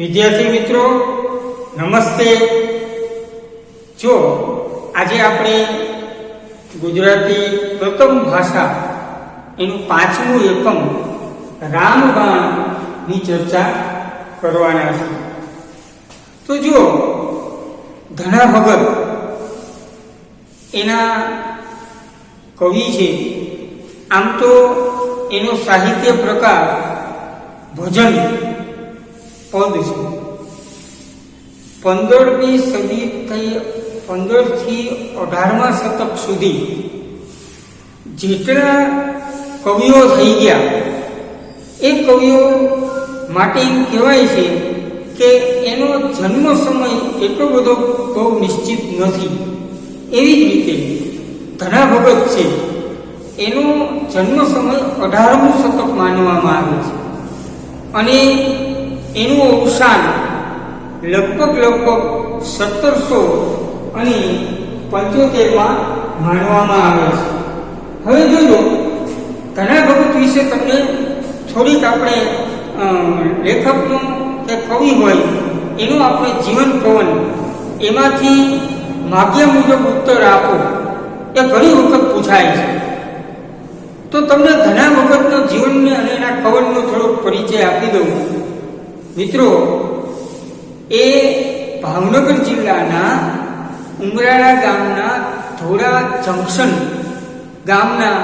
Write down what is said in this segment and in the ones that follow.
વિદ્યાર્થી મિત્રો નમસ્તે। જો આજે આપણે ગુજરાતી પ્રથમ ભાષા એનું 5મું એકમ રામબાણની ચર્ચા કરવાના છે। તો જો ધના ભગત એના કવિ છે। આમ તો એનો સાહિત્ય પ્રકાર ભજન પદ છે। 15મી સદી થઈ 15 થી 18મા શતક સુધી જેટલા કવિઓ થઈ ગયા એ કવિઓ માટે એમ કહેવાય છે કે એનો જન્મ સમય એટલો બધો બહુ નિશ્ચિત નથી। એવી જ રીતે ધના ભગત છે એનો જન્મ સમય 18મું શતક માનવામાં આવે છે અને એનું અવસાન લગભગ 1775માં માનવામાં આવે છે। હવે જોજો ધના ભગત વિશે તમને થોડીક આપણે લેખકનો કે કવિ હોય એનું આપણે જીવન પવન એમાંથી માગ્યા મુજબ ઉત્તર આપો એ ઘણી વખત પૂછાય છે। તો તમને ધના ભગતનો જીવનને અને એના કવનનો થોડોક પરિચય આપી દઉં। મિત્રો એ ભાવનગર જિલ્લાના ઉમરાળા ગામના ધોળા જંકશન ગામના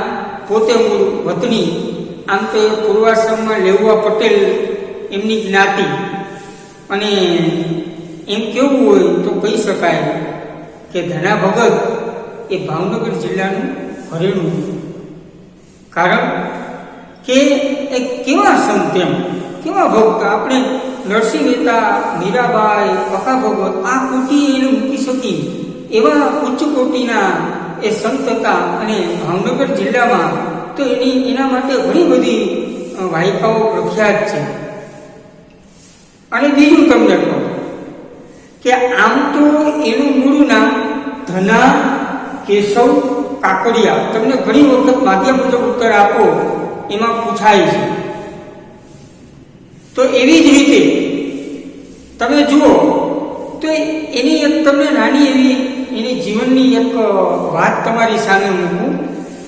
પોતે મૂળ વતની। આમ તો એ પૂર્વાશ્રમમાં લેઉવા પટેલ એમની જ્ઞાતિ અને એમ કેવું હોય તો કહી શકાય કે ધના ભગત એ ભાવનગર જિલ્લાનું ઘરેણું। કારણ કે એ કેવા સંત એમ કેવા ભક્ત આપણે નરસિંહ મહેતા મીરાબાઈ પકા ભગત આ કોટી એને મૂકી શકી એવા ઉચ્ચ કોટીના એ સંત હતા। અને ભાવનગર જિલ્લામાં તો એના માટે ઘણી બધી વાહિકાઓ પ્રખ્યાત છે। અને બીજું તમને કહું કે આમ તો એનું મૂળ નામ ધના કેશવ કાકડિયા। તમને ઘણી વખત માગ્યા મુજબ ઉત્તર આપો એમાં પૂછાય છે। તો એવી જ રીતે તમે જુઓ તો એની એક તમને નાની એવી એની જીવનની એક વાત તમારી સામે મૂકું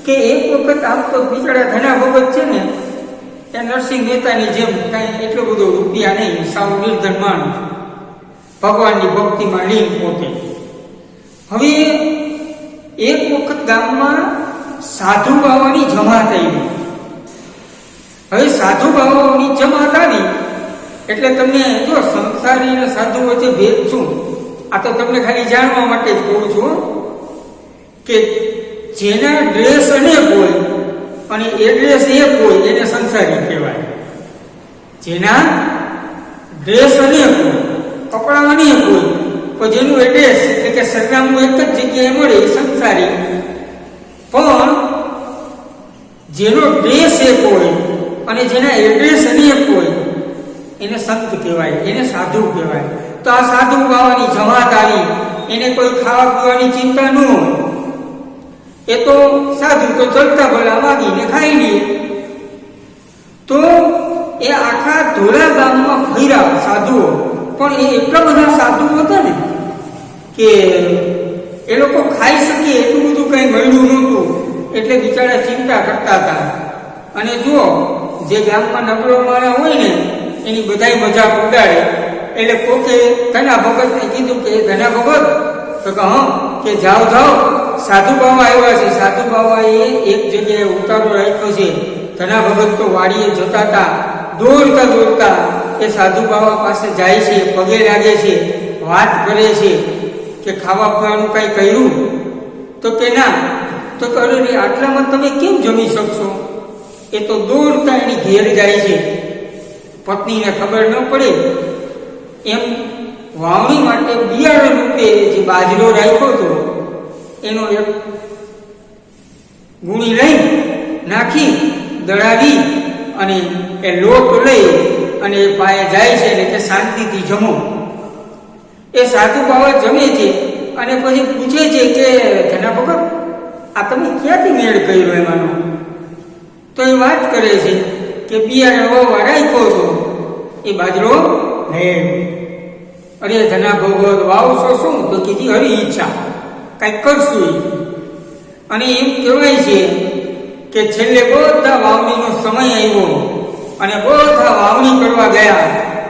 કે એક વખત આમ તો બિચારા ધના ભગત છે ને એ નરસિંહ મહેતાની જેમ કાંઈ એટલો બધો રૂપિયા નહીં, સાવ નિર્ધન માણસ, ભગવાનની ભક્તિમાં લીન પોતે। હવે એક વખત ગામમાં સાધુ બાવાની જમાત આવી। હવે સાધુ બાવાની જમાત આવી એટલે તમને જો સંસારી અને સાધુ વચ્ચે ભેદ શું, આ તો તમને ખાલી જાણવા માટે જ કહું છું કે જેના ડ્રેસ અનેક હોય અને એડ્રેસ એક હોય એને સંસારી કહેવાય। જેના ડ્રેસ અનેક હોય, કપડાં અનેક હોય, પણ જેનું એડ્રેસ એટલે કે સરનામું એક જ જગ્યાએ મળે એ સંસારી। પણ જેનો ડ્રેસ એક હોય અને જેના એડ્રેસ અનેક હોય એને સંત કહેવાય, એને સાધુ કહેવાય। તો આ સાધુ બાવાની જમાત આવી, એને કોઈ ખાવા પીવાની ચિંતા ન હોય, એ તો સાધુ તો ચલતા ભલા માગીને ખાઈ લે। તો એ આખા ધોળા ગામમાં ફર્યા સાધુઓ, પણ એ એટલા બધા સાધુઓ હતા ને કે એ લોકો ખાઈ શકે એટલું બધું કંઈ મળ્યું નહોતું, એટલે બિચારા ચિંતા કરતા હતા। અને જુઓ જે ગામમાં નબળો માળા હોય ને એની બધાય મજાક ઉડાડે। એટલે કોકે ધના ભગતને કીધું કે ધના ભગત તો કે હા કે જાઓ જાઓ સાધુ બાવા આવ્યા છે। સાધુ બાવાએ એક જગ્યાએ ઉતારો રાખ્યો છે। ધના ભગત તો વાડીએ જતા હતા, દોડતા દોડતા એ સાધુ બાવા પાસે જાય છે, પગે લાગે છે, વાત કરે છે કે ખાવા પીવાનું કાંઈ કર્યું તો કે ના। તો અરે આટલામાં તમે કેમ જમી શકશો? એ તો દોડતા એની ઘેર જાય છે। પત્નીને ખબર ન પડે એમ વાવણી માટે બિયારણ રૂપે જે બાજરો રાખ્યો હતો એનો એક ગુણી લઈ નાખી દળાવી અને એ લોટ લઈ અને એ પાયે જાય છે એટલે કે શાંતિથી જમો। એ સાધુ બાવા જમે છે અને પછી પૂછે છે કે ધના ભગત આ તમે ક્યાંથી મેળ કર્યો એમાંનો? તો એ વાત કરે છે કે બિયારણ વાવ્યા રાખ્યો હતો, એ બાજરો હે અરે ધના ભગવત વાવશો શું તો કીધી હરી ઈચ્છા કંઈક કરશું. અને એમ કહેવાય છે કે છેલ્લે બધા વાવણીનો સમય આવ્યો અને બધા વાવણી કરવા ગયા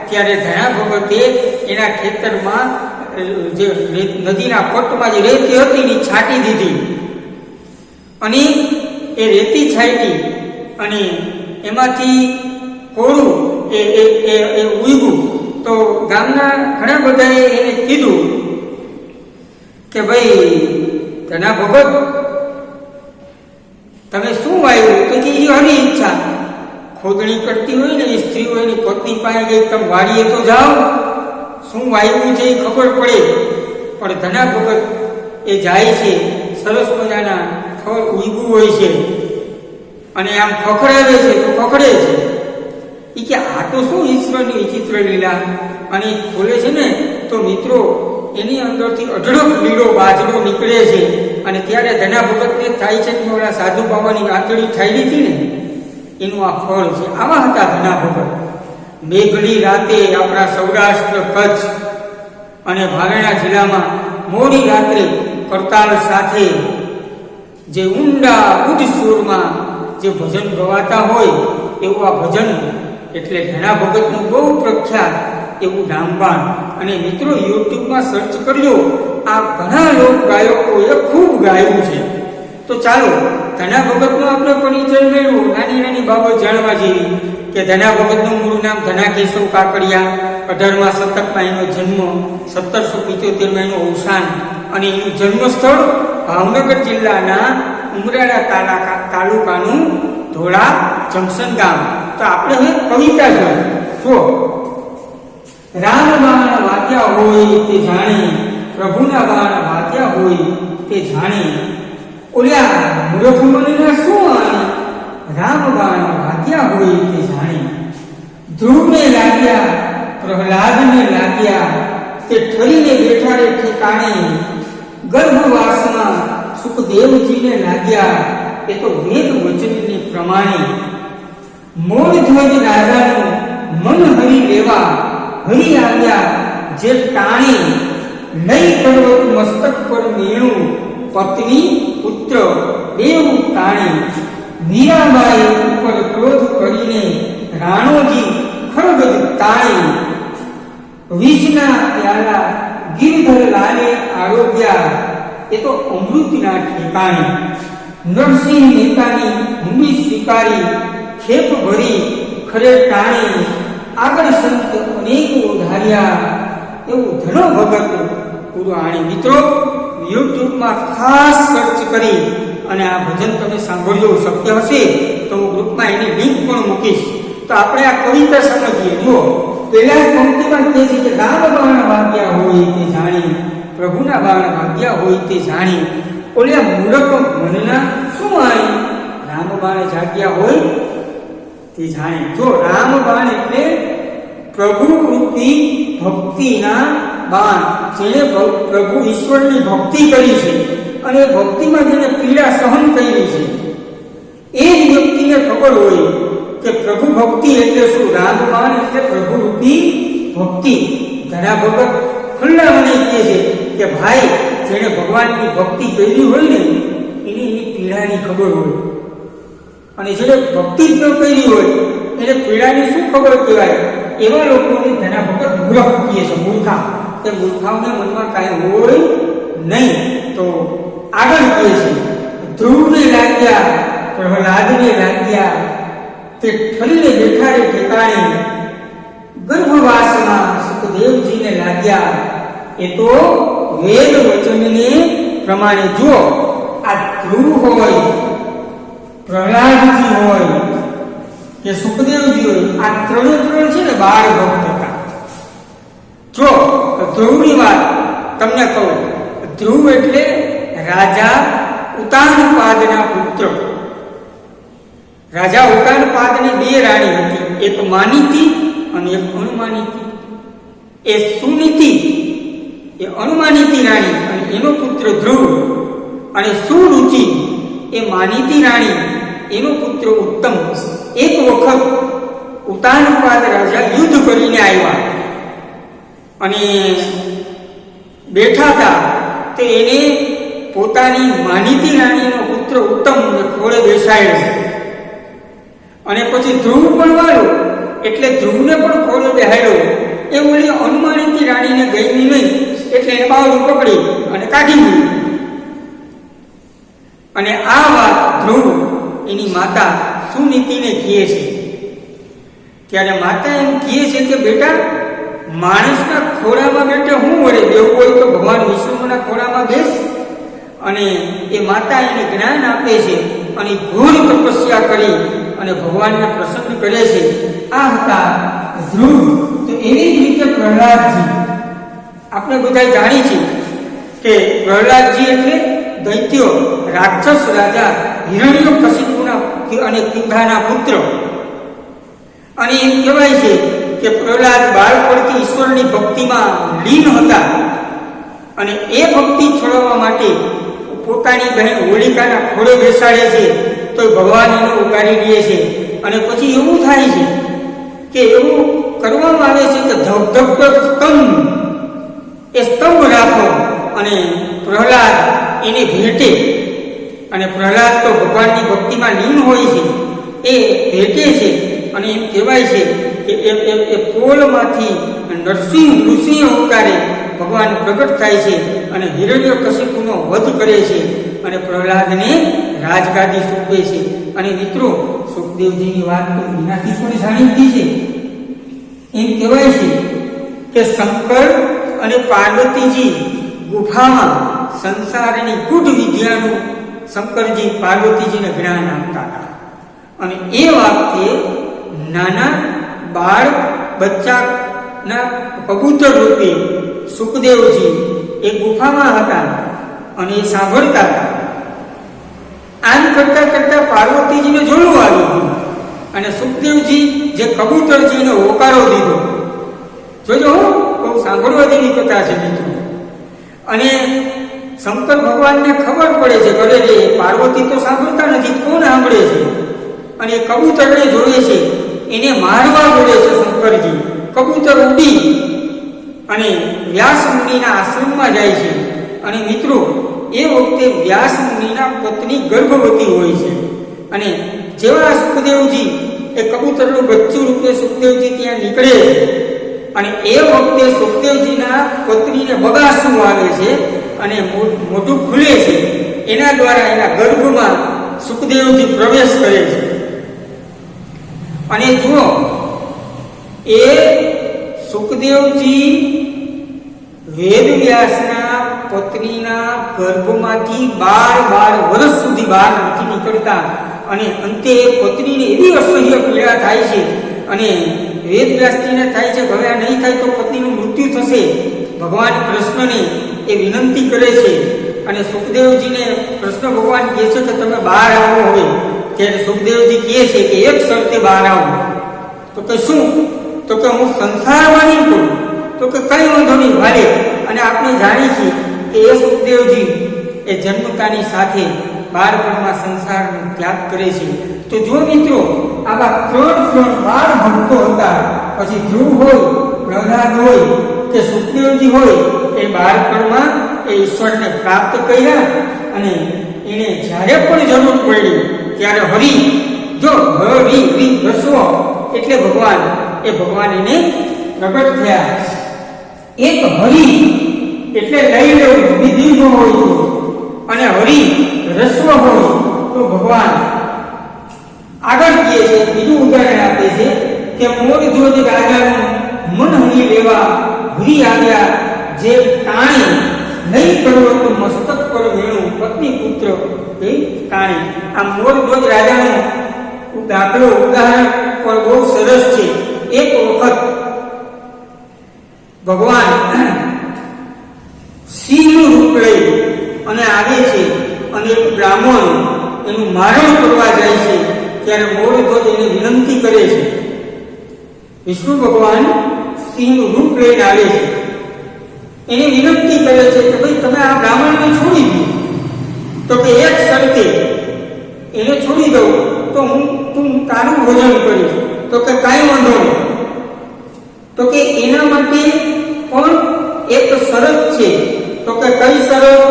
ત્યારે ધના ભગવતે એના ખેતરમાં જે નદીના પટમાં જે રેતી હતી એની છાંટી દીધી અને એ રેતી છાંટી અને એમાંથી કોળું એ ઉગ્યું. તો ગામના ઘણા બધાએ એને કીધું કે ભાઈ ધના ભગત તમે શું વાવ્યું? તો કે એ હરી ઈચ્છા ખોદણી કરતી હોય ને એ સ્ત્રી હોય એની પત્ની પાસે ગઈ તમે વાડીએ તો જાઓ શું વાવ્યું છે એ ખબર પડે. પણ ધના ભગત એ જાય છે, સરસ મજાના ફળ ઉગ્યું હોય છે અને આમ ખખડાવે છે તો ખખડે છે. એ કે આ તો શું ઈશ્વરની વિચિત્ર લીલા. અને ખોલે છે ને તો મિત્રો એની અંદરથી અઢળક લીલો બાજરો નીકળે છે. અને ત્યારે ધના ભગતને થાય છે કે ઓલા સાધુ બાબાની આંતળી થાયલી હતી ને એનું આ ફળ છે. આવા હતા ધના ભગત. મેઘની રાતે આપણા સૌરાષ્ટ્ર, કચ્છ અને ભાવેણા જિલ્લામાં મોડી રાત્રે કરતાલ સાથે જે ઊંડા ઉચ્ચ સુરમાં જે ભજન ગવાતા હોય એવું આ ભજન એટલે ધના ભગતનું બહુ પ્રખ્યાત એવું રામબાણ. અને મિત્રો યુટ્યુબમાં સર્ચ કરજો, આ ઘણા લોક ગાયકોએ ખૂબ ગાયું છે. તો ચાલો ધના ભગતનો આપણે પરિચય મેળવો. નાની નાની બાબત જાણવા જેવી કે ધના ભગતનું મૂળ નામ ધના કેશવ કાકડિયા. 18મા શતકમાં એનો જન્મ, 1775માં એનું અવસાન અને એનું જન્મસ્થળ ભાવનગર જિલ્લાના ઉમરાળા તાલુકાનું ધોળા જંકશન ગામ. તો આપણે હવે કવિતા જોઈએ. જો રામ બાણ વાગ્યા હોય તે જાણે, પ્રભુના બાણ વાગ્યા હોય તે જાણે. ઓલ્યા મૂર્ખ મનના શું આણે, રામ બાણ વાગ્યા હોય તે જાણે. ધ્રુવને લાગ્યા, પ્રહલાદને લાગ્યા, તે ઠરીને બેઠા રે ઠેકાણે. ગર્ભવાસમાં સુખદેવજીને લાગ્યા, એ તો વેદ વચનને પ્રમાણે. મોર ધ્વજ રાજાનું મન હરી લેવા, હરી આવ્યા જે ટાણી. લઈ પર્વત મસ્તક પર મેણું, પત્ની પુત્ર દેવ તાણી. મીરાબાઈ ઉપર ક્રોધ કરીને રાણોજી ખરગદ તાણી. વિષના પ્યાલા ગિરધર લાલે આરોગ્યા, એ તો અમૃતના ઠેકાણે. નરસિંહ મહેતાની ભૂમિ સ્વીકારી, ખેપ ભરી ખરે ટાણી. આગળ સંત અનેક ઉધાર્યા, એવું ધનો ભગત પુરાણી. મિત્રો યુટ્યુબમાં ખાસ સર્ચ કરી અને આ ભજન તમે સાંભળજો. શક્ય હશે તો હું ગ્રુપમાં એની લિંક પણ મૂકીશ. તો આપણે આ કવિતા સમજીએ. જો પહેલા પંક્તિમાં કહે છે કે રામ બાણ વાગ્યા હોય તે જાણી, પ્રભુના બાણ વાગ્યા હોય તે જાણી. ઓલે મૂર્ખ મનના શું આણી, રામ બાણ જાગ્યા હોય તે જાણે. જો રામ બાણ એટલે પ્રભુ રૂપી ભક્તિના બાણ. જેને પ્રભુ ઈશ્વરની ભક્તિ કરી છે અને ભક્તિમાં જેને પીડા સહન કરી છે એ જ વ્યક્તિને ખબર હોય કે પ્રભુ ભક્તિ એટલે શું. રામ બાણ એટલે પ્રભુ રૂપી ભક્તિ. ઘણા ભગત ખુલ્લા મને કહે છે કે ભાઈ જેને ભગવાનની ભક્તિ કરી હોય ને એની પીડાની ખબર હોય, અને જેને ભક્તિ જ ન કરી હોય એને પીડાની શું ખબર કહેવાય. એવા લોકોને ધના ભગત મૂર્ખ કહે છે. મૂર્ખા એ મૂર્ખાઓના મનમાં કાંઈ હોય નહીં. તો આગળ કહે છે ધ્રુવને લાગ્યા, પ્રહલાદને લાગ્યા, તે ઠરીને બેઠા રે ઠેકાણે. ગર્ભવાસમાં સુખદેવજીને લાગ્યા, એ તો વેદ વચનને પ્રમાણે. જો આ ધ્રુવ હોય, પ્રહલાદજી હોય કે સુખદેવજી હોય, આ ત્રણે ત્રણ છે ને બાળ ભક્ત હતા. જો ધ્રુવની વાત તમને કહું, ધ્રુવ એટલે રાજા ઉતાનપાદના પુત્ર. રાજા ઉતાનપાદની બે રાણી હતી, એક માનીતી અને એક અનુમાનીતી. એ સુનીતિ એ અનુમાનીતી રાણી અને એનો પુત્ર ધ્રુવ, અને સુરુચિ એ માનીતી રાણી એનો પુત્ર ઉત્તમ. એક વખત ઉતાનપાદ રાજા યુદ્ધ કરીને આવ્યા અને બેઠા હતા તો એને પોતાની માનીતી રાણીનો પુત્ર ઉત્તમ ખોળે બેસાડ્યો છે. અને પછી ધ્રુવ પણ વાળો એટલે ધ્રુવને પણ ખોળે બેહાડ્યો. એ ઓલી અનુમાનિતી રાણીને ગઈ નહીં એટલે એને બાવડું પકડી અને કાઢી મૂકી. અને આ વાત ધ્રુવ એની માતા સુનીતિને કહે છે. ત્યારે માતા એમ કહે છે કે બેટા, માણસના ખોળામાં બેઠે હું વળે દેવું હોય તો ભગવાન વિષ્ણુના ખોળામાં બેસ. અને એ માતા એને જ્ઞાન આપે છે અને ઘોર તપસ્યા કરી અને ભગવાનને પ્રસન્ન કરે છે. આ હતા ધ્રુવ. તો એવી જ રીતે પ્રહલાદજી, આપણે બધા જાણીએ છીએ કે પ્રહલાદજી એટલે દૈત્યો રાક્ષસ રાજા હિરણ્યકશિપુના અને કિંધાના પુત્ર. અને એમ કહેવાય છે કે પ્રહલાદ બાળપણથી ઈશ્વરની ભક્તિમાં લીન હતા. અને એ ભક્તિ છોડવા માટે પોતાની બહેન હોલિકાના ખોળે બેસાડે છે તો ભગવાન એને ઉગાડી દે છે. અને પછી એવું થાય છે કે એવું કરવામાં આવે છે કે ધબધબતો સ્તંભ, એ સ્તંભ રાખો અને પ્રહલાદ એને ભેટે. અને પ્રહલાદ તો ભગવાનની ભક્તિમાં લીન હોય છે, એ ભેટે છે. અને એમ કહેવાય છે કે એ પોલમાંથી નરસિંહ ઋષિ અવતારે ભગવાન પ્રગટ થાય છે અને હિરણ્યકશિપુનો વધ કરે છે અને પ્રહલાદને રાજગાદી સોંપે છે. અને મિત્રો, સુખદેવજીની વાત તો એનાથી પણ જાણીતી છે. એમ કહેવાય છે કે શંકર અને પાર્વતીજી ગુફામાં સંસારની ગૂઢ વિદ્યાનું શંકરજી પાર્વતીજીને જ્ઞાન આપતા હતા. અને એ વખતે નાના બાળ બચ્ચાના કબૂતર રૂપે સુખદેવજી એ ગુફામાં હતા અને એ સાંભળતા હતા. આમ કરતા કરતા પાર્વતીજીને જોડું આવ્યું અને સુખદેવજી જે કબૂતર છે એને હોકારો દીધો. જોજો, બહુ સાંભળવા જેવી કથા છે મિત્રો. અને શંકર ભગવાનને ખબર પડે છે કે અરે પાર્વતી તો સાંભળતા નથી, કોણ સાંભળે છે? અને કબૂતરને જોડે છે, એને મારવા જોડે છે શંકરજી. કબૂતર ઉડી અને વ્યાસ મુનિના આશ્રમમાં જાય છે. અને મિત્રો, એ વખતે વ્યાસ મુનિના પત્ની ગર્ભવતી હોય છે. અને જેવા સુખદેવજી એ કબૂતરનું બચ્ચું રૂપે સુખદેવજી ત્યાં નીકળે છે અને એ વખતે સુખદેવજીના પત્નીને બગાસું આવે છે અને મોઢું ખુલે છે. એના દ્વારા એના ગર્ભમાં સુખદેવજી પ્રવેશ કરે છે. અને જુઓ, એ સુખદેવજી વેદવ્યાસના પત્નીના ગર્ભમાંથી 12 વર્ષ સુધી બહાર નથી નીકળતા. અને અંતે પત્નીને એવી અસહ્ય પીડા થાય છે અને વેદવ્યાસજીને થાય છે હવે આ નહીં થાય તો પત્નીનું મૃત્યુ થશે. ભગવાન કૃષ્ણને એ વિનંતી કરે છે અને સુખદેવજીને કૃષ્ણ ભગવાન કહે છે કે તમે બહાર આવો. હવે ત્યારે સુખદેવજી કહે છે કે એક શરતે બહાર આવો. તો કે શું? તો કે હું સંસારમાં નહીં કરું. તો કે કઈ વાંધો નહીં ભારે. અને આપણે જાણીએ છીએ કે એ સુખદેવજી એ જન્મતાની સાથે બાળપણમાં સંસારનો ત્યાગ કરે છે. તો જો મિત્રો, આવા 12 ભક્તો હતા. પછી ધ્રુવ હોય, પ્રહલાદ હોય કે સુખદેવજી હોય, એ બાળપણમાં એ ઈશ્વરને પ્રાપ્ત કર્યા. અને એને જ્યારે પણ જરૂર પડી ત્યારે હરિ, જો હરિ રસ્વ એટલે ભગવાન, એ ભગવાન એને પ્રગટ થયા. એક હરિ એટલે લઈ લેવું વિધિનો હોય છે અને હરિ રસ્વ હોય તો ભગવાન. આગળ કહે છે, બીજું ઉદાહરણ આપે છે કે મોર જોજ રાજાનું મન હણી લેવા હરી આવ્યા, જે તાણી નહીં કરવો તો મસ્તક પર વેણું પત્ની પુત્ર એ તાણી. આ મોર જોજ રાજાનો દાખલો ઉદાહરણ પણ બહુ સરસ છે. એક વખત ભગવાન સિંહનું રૂપ લઈ અને આવે છે અને એક બ્રાહ્મણ એનું મારણ કરવા જાય છે. ત્યારે મોરધ્વજ એને વિનંતી કરે છે. વિષ્ણુ ભગવાન સિંહનું રૂપ લઈને આવે છે, એને વિનંતી કરે છે કે ભાઈ તમે આ બ્રાહ્મણને છોડી દો. તો કે એક શરતે, એને છોડી દઉં તો તું તારું ભોજન કરીશ. તો કે કાંઈ વાંધો નહીં. તો કે એના માટે પણ એક શરત છે. તો કે કઈ શરત?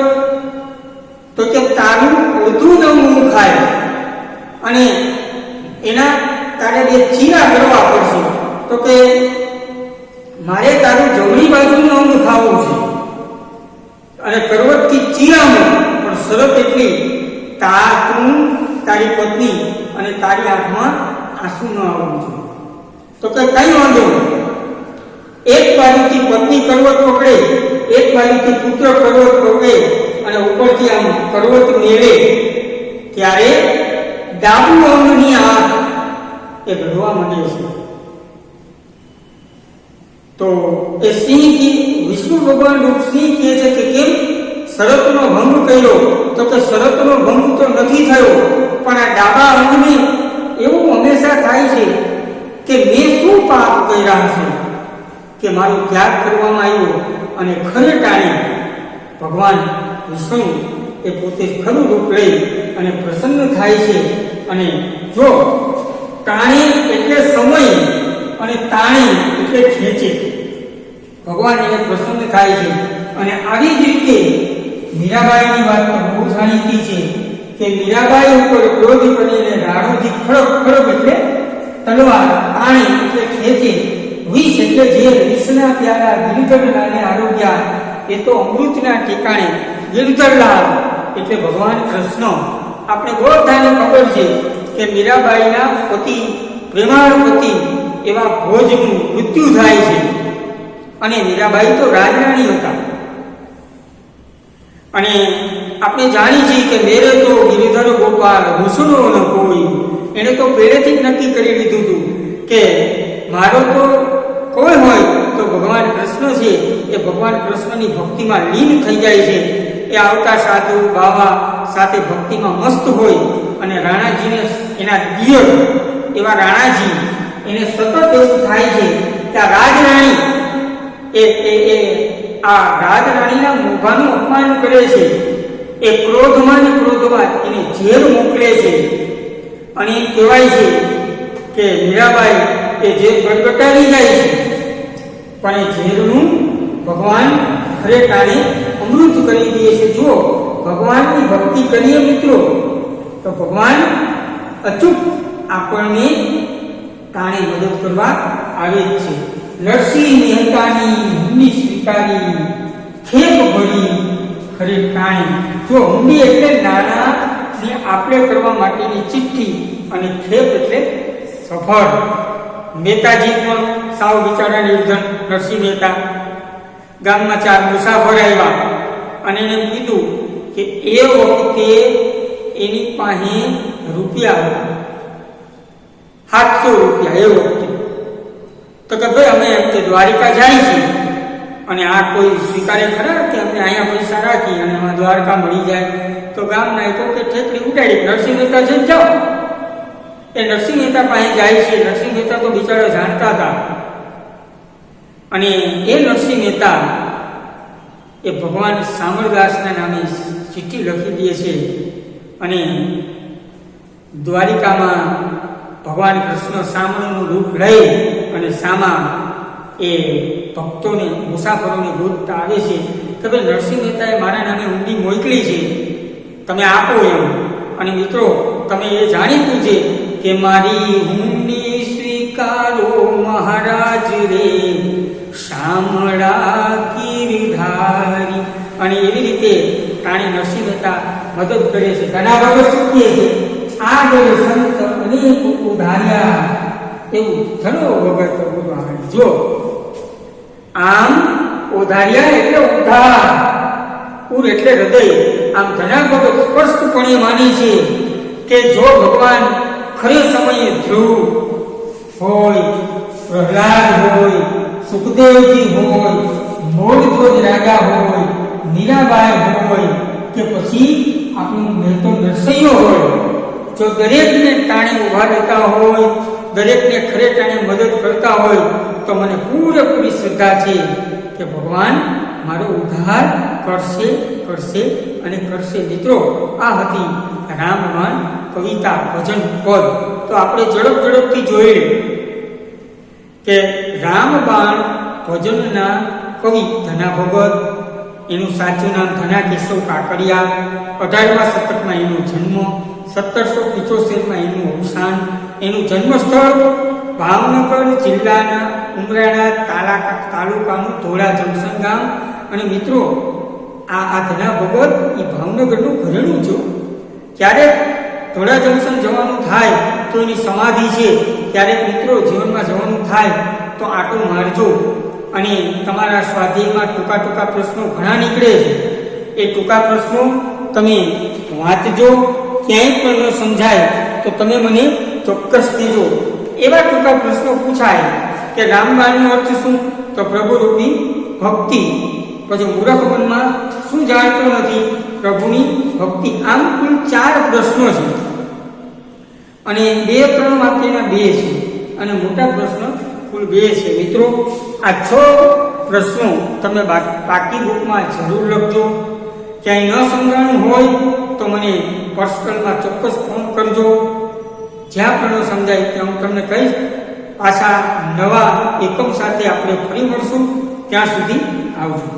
તો કે તારું અડધું નવમું ખાય અને એના તારે 2 ચીરા કરવા પડશે. તો કે મારે તારું જમણી બાજુનું અંગ ખાવું છે અને કરવતથી ચીરામાં, પણ શરત એટલી, તું, તારી પત્ની અને તારી આંખમાં આંસુ ન આવવું જોઈએ. તો કે કઈ વાંધો નહીં. એક બાજુથી પત્ની કરવત પકડે, એક બાજુથી પુત્ર કરવત પકડે અને ઉપરથી આમ કરવત મેળે, ત્યારે ડાબુ અંગની આંખ એ ભરવા માંડે છે. તો એ સિંહ વિષ્ણુ ભગવાન રૂપસિંહ કહે છે કે કેમ શરતનો ભંગ કર્યો? તો કે શરતનો ભંગ તો નથી થયો, પણ આ ડાબા અંગને એવું હંમેશા થાય છે કે મેં શું પાપ કર્યા છે કે મારો ત્યાગ કરવામાં આવ્યો. અને ખરે ટાણે ભગવાન વિષ્ણુ એ પોતે ખરું રૂપ લઈ અને પ્રસન્ન થાય છે. અને જો ટાણે એટલે સમય અને તાણી એટલે ખેંચે, ભગવાન એને પ્રસન્ન થાય છે. અને આવી જ રીતે મીરાબાઈની વાત તો બહુ જાણીતી છે કે મીરાબાઈ ઉપર ક્રોધ કરીને રાણોજી ખડક ખડક એટલે તલવાર, તાણી એટલે ખેંચે, વિષ એટલે જે વિષના પ્યાલા ગિરધરલાલને આરોગ્યા એ તો અમૃતના ઠેકાણે ગિરધરલાલ એટલે ભગવાન કૃષ્ણ. આપણે બધાને ખબર છે કે મીરાબાઈના પતિ, પ્રેમાળ પતિ એવા ભોજનું મૃત્યુ થાય છે. અને મીરાબાઈ તો રાજરાણી હતા. અને આપણે જાણી છીએ કે મેરે તો ગિરિધર ગોપાલ હુસનો ન કોઈ, એને તો પહેલેથી જ નક્કી કરી લીધું હતું કે મારો તો કોઈ હોય તો ભગવાન કૃષ્ણ છે. એ ભગવાન કૃષ્ણની ભક્તિમાં લીન થઈ જાય છે. એ આવતા સાધુ બાવા સાથે ભક્તિમાં મસ્ત હોય. અને રાણાજીને એના દિયર એવા રાણાજી એને સતત એવું થાય છે કે આ રાજરાણી આ રાજરાણીના મોભાનું અપમાન કરે છે. એ ક્રોધમાં ને ક્રોધમાં એને જેલ મોકલે છે. અને એમ કહેવાય છે કે મીરાબાઈ એ જેલ ગટગટાવી જાય છે, પણ એ ઝેરનું ભગવાન ખરે ટાણે અમૃત કરી દે છે. જુઓ, ભગવાનની ભક્તિ કરીએ મિત્રો તો ભગવાન અચૂક આપણને ટાણે મદદ કરવા આવે જ છે. નરસિંહ મહેતાની હુંડી સ્વીકારી, ખેપ ભરી ખરે ટાણે. જો હુંડી એટલે નાના ને આપણે કરવા માટેની ચિઠ્ઠી અને ખેપ એટલે સફળ. મહેતાજી પણ સાવ બિચારા નિર્ધન. નરસિંહ મહેતા ગામમાં 4 મુસાફર આવ્યા અને એને કીધું કે એ વખતે એની પાસે રૂપિયા હતા 700 રૂપિયા એ વખતે. તો કે ભાઈ અમે દ્વારિકા જાય છીએ અને આ કોઈ સ્વીકારે ખરા કે અમને અહીંયા પૈસા રાખી અને આમાં દ્વારકા મળી જાય? તો ગામના એ તો કે ઠેકડી ઉડાડી નરસિંહ મહેતા છે જાઓ. એ નરસિંહ મહેતા પાસે જાય છે. નરસિંહ મહેતા તો બિચારા જાણતા હતા. અને એ નરસિંહ મહેતા એ ભગવાન શામળદાસના નામે ચિઠ્ઠી લખી દે છે. અને દ્વારિકામાં ભગવાન કૃષ્ણ શામળનું રૂપ લઈ અને સામા એ ભક્તોને, મુસાફરોને ગોતતા આવે છે કે ભાઈ નરસિંહ મહેતાએ મારા નામે ઊંડી મોકલી છે, તમે આપો એમ. અને મિત્રો તમે એ જાણીતું છે કે મારી હુંડી સ્વીકારો મહારાજ રે શામળા ગિરધારી. અને એવી રીતે રાણી નરસિંહ મહેતા મદદ કરે છે. ઘણા ભગત શું કહે છે? આ જો સંત અનેક ઉધાર્યા, એવું ઘણો વગર બોલવા. જો આમ ઉધાર્યા એટલે ઉધાર, ઉર એટલે હૃદય. આમ ઘણા ભગત સ્પષ્ટપણે માની છે કે જો ભગવાન ખરે સમયે ધ્રુવ હોય, પ્રહલાદ હોય, સુખદેવજી હોય, મોરધ્વજ રાજા હોય, મીરાબાઈ હોય કે પછી આપણું મહેતો નરસૈયો હોય, જો દરેકને ટાણે ઉભા રહેતા હોય, દરેકને ખરે ટાણે મદદ કરતા હોય તો મને પૂરેપૂરી શ્રદ્ધા છે કે ભગવાન મારો ઉદ્ધાર કરશે કરશે અને કરશે. મિત્રો આ હતી રામબાણ કવિતા ભજન પદ. તો આપણે ઝડપથી જોઈએ કે રામબાણ ભજનના કવિ ધના ભગત, એનું સાચું નામ ધના કેશવ કાકડિયા, 18મા શતકમાં એનો જન્મ, 1775માં એનું અવસાન, એનું જન્મસ્થળ ભાવનગર જિલ્લાના ઉમરાણા તાલુકાનું ધોળા જંકશન ગામ. અને મિત્રો આ ધના ભગત એ ભાવનગરનું ઘરેણું છે. ક્યારેક ધોળા જંકશન જવાનું થાય તો એની સમાધિ છે, ક્યારેક મિત્રો જીવનમાં જવાનું થાય તો આટો મારજો. અને તમારા સ્વાધ્યાયમાં ટૂંકા ટૂંકા પ્રશ્નો ઘણા નીકળે છે, એ ટૂંકા પ્રશ્નો તમે વાંચજો. ક્યાંય પણ ન સમજાય તો તમે મને ચોક્કસ કહેજો. એવા ટૂંકા પ્રશ્નો પૂછાય કે રામબાણનો અર્થ શું? તો પ્રભુરૂપી ભક્તિ. પછી મૂર્ખ મનમાં શું જાણતો નથી? પ્રભુની ભક્તિ. આમ કુલ 4 પ્રશ્નો છે અને 2-3 વાક્યના 2 છે અને મોટા પ્રશ્ન કુલ 2 છે. મિત્રો આ 6 પ્રશ્નો તમે પાકી બુકમાં જરૂર લખજો. ક્યાંય ન સમજાણું હોય તો મને પર્સનલમાં ચોક્કસ ફોન કરજો. જ્યાં પણ સમજાય ત્યાં હું તમને કહીશ. પાછા નવા એકમ સાથે આપણે ફરી મળશું. ત્યાં સુધી આવજો.